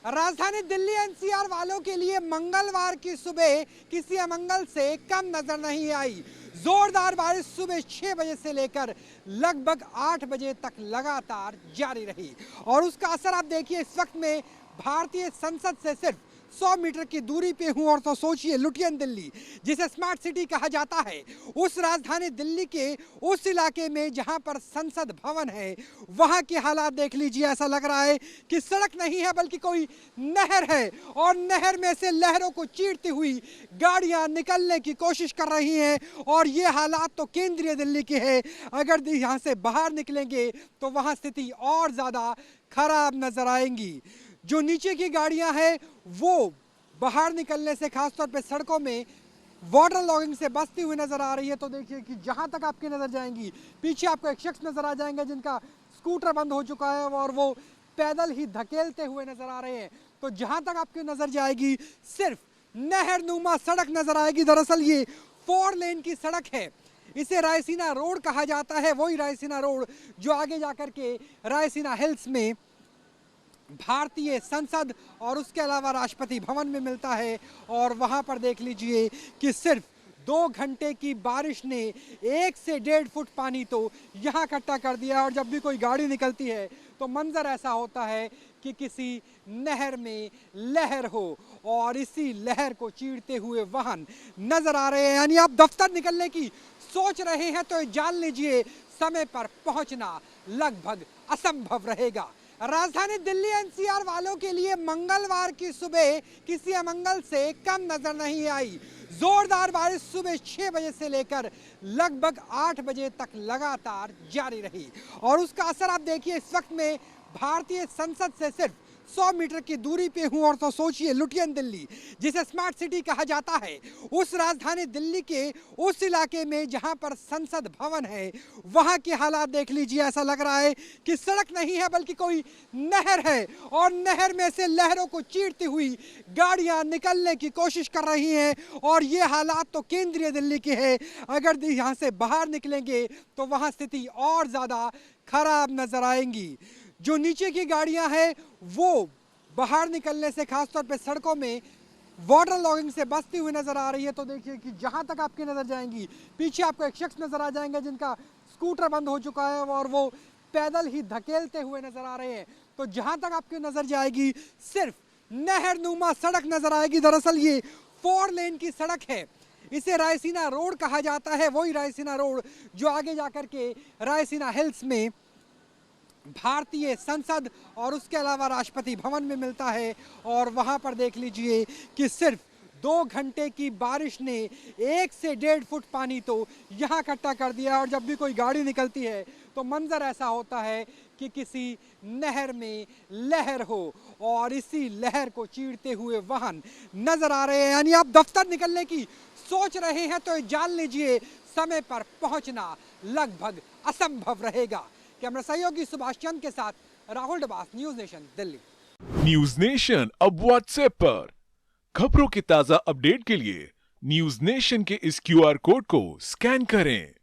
राजधानी दिल्ली एनसीआर वालों के लिए मंगलवार की सुबह किसी अमंगल से कम नजर नहीं आई। जोरदार बारिश सुबह 6 बजे से लेकर लगभग 8 बजे तक लगातार जारी रही और उसका असर आप देखिए। इस वक्त में भारतीय संसद से सिर्फ 100 मीटर की दूरी पे हूं और तो सोचिए लुटियन दिल्ली, जिसे स्मार्ट सिटी कहा जाता है, उस राजधानी दिल्ली के उस इलाके में जहां पर संसद भवन है, वहां के हालात देख लीजिए। ऐसा लग रहा है कि सड़क नहीं है बल्कि कोई नहर है और नहर में से लहरों को चीरती हुई गाड़ियां निकलने की कोशिश कर रही हैं और ये हालात तो केंद्रीय दिल्ली के हैं। अगर यहां से बाहर निकलेंगे तो वहां स्थिति और ज्यादा खराब नजर आएंगी। जो नीचे की गाड़ियां हैं वो बाहर निकलने से खासतौर पे सड़कों में वाटर लॉगिंग से बचती हुई नजर आ रही है। तो देखिए कि जहां तक आपकी नजर जाएंगी, पीछे आपको एक शख्स नजर आ जाएंगे जिनका स्कूटर बंद हो चुका है और वो पैदल ही धकेलते हुए नजर आ रहे हैं। तो जहां तक आपकी नजर जाएगी सिर्फ नहर नुमा सड़क नजर आएगी। दरअसल ये 4 लेन की सड़क है, इसे रायसीना रोड कहा जाता है। वही रायसीना रोड जो आगे जाकर के रायसीना हिल्स में भारतीय संसद और उसके अलावा राष्ट्रपति भवन में मिलता है। और वहां पर देख लीजिए कि सिर्फ 2 घंटे की बारिश ने 1 से 1.5 फुट पानी तो यहाँ इकट्ठा कर दिया। और जब भी कोई गाड़ी निकलती है तो मंजर ऐसा होता है कि किसी नहर में लहर हो और इसी लहर को चीरते हुए वाहन नजर आ रहे हैं। यानी आप दफ्तर निकलने की सोच रहे हैं तो जान लीजिए समय पर पहुंचना लगभग असंभव रहेगा। राजधानी दिल्ली एनसीआर वालों के लिए मंगलवार की सुबह किसी अमंगल से कम नजर नहीं आई। जोरदार बारिश सुबह 6 बजे से लेकर लगभग 8 बजे तक लगातार जारी रही और उसका असर आप देखिए। इस वक्त में भारतीय संसद से सिर्फ 100 मीटर की दूरी पे हूं और तो सोचिए लुटियन दिल्ली, जिसे स्मार्ट सिटी कहा जाता है, उस राजधानी दिल्ली के उस इलाके में जहां पर संसद भवन है, वहां के हालात देख लीजिए। ऐसा लग रहा है कि सड़क नहीं है बल्कि कोई नहर है और नहर में से लहरों को चीरती हुई गाड़ियां निकलने की कोशिश कर रही हैं और ये हालात तो केंद्रीय दिल्ली के हैं। अगर यहां से बाहर निकलेंगे तो वहां स्थिति और ज्यादा खराब नजर आएंगी। जो नीचे की गाड़ियां हैं वो बाहर निकलने से खासतौर पे सड़कों में वाटर लॉगिंग से बचती हुई नजर आ रही है। तो देखिए कि जहां तक आपकी नजर जाएंगी, पीछे आपको एक शख्स नजर आ जाएंगे जिनका स्कूटर बंद हो चुका है और वो पैदल ही धकेलते हुए नजर आ रहे हैं। तो जहां तक आपकी नजर जाएगी सिर्फ नहर नुमा सड़क नजर आएगी। दरअसल ये 4 लेन की सड़क है, इसे रायसीना रोड कहा जाता है। वही रायसीना रोड जो आगे जाकर के रायसीना हिल्स में भारतीय संसद और उसके अलावा राष्ट्रपति भवन में मिलता है। और वहां पर देख लीजिए कि सिर्फ 2 घंटे की बारिश ने 1 से 1.5 फुट पानी तो यहाँ इकट्ठा कर दिया और जब भी कोई गाड़ी निकलती है तो मंजर ऐसा होता है कि किसी नहर में लहर हो और इसी लहर को चीरते हुए वाहन नजर आ रहे हैं। यानी आप दफ्तर निकलने की सोच रहे हैं तो जान लीजिए समय पर पहुंचना लगभग असंभव रहेगा। कैमरा सहयोगी सुभाष चंद के साथ Rahul Dabas, news nation Delhi. News nation अब व्हाट्सएप पर खबरों के ताजा अपडेट के लिए न्यूज नेशन के इस क्यूआर कोड को स्कैन करें।